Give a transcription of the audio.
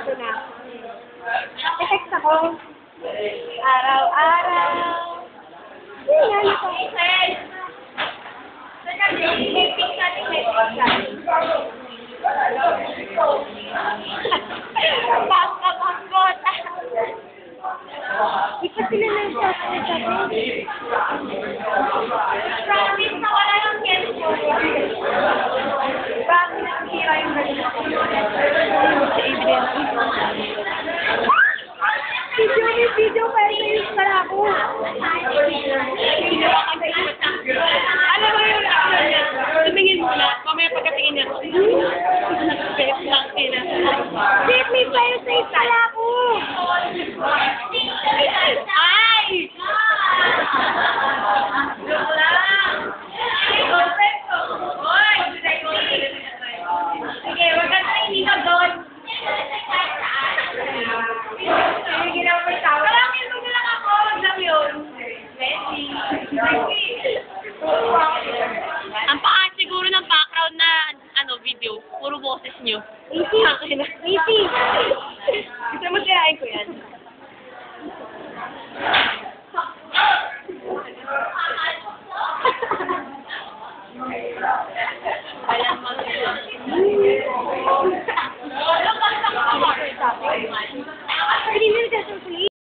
Ito na. I-text ako. Araw-araw. Hindi nga nito. May pink natin, may pink natin. Bangka-bangkot. Ipat sila ng sabi. Promise na wala yung kesyo. Promise na sira yung ganito. Sa evidence. Video kaya sa pala ako. Alam mo yung reaction niya. Tumingin muna. Mamaya pagkatingin niya. Nakapet lang sila. Wait, may fire safe pala ako. Ay! Joke lang. Sige, wag ka na hindi ka doon. Ang paan siguro ng background na video, puro boses nyo. Easy. Easy. Gusto mo sirain ko yan? Alam mo sila.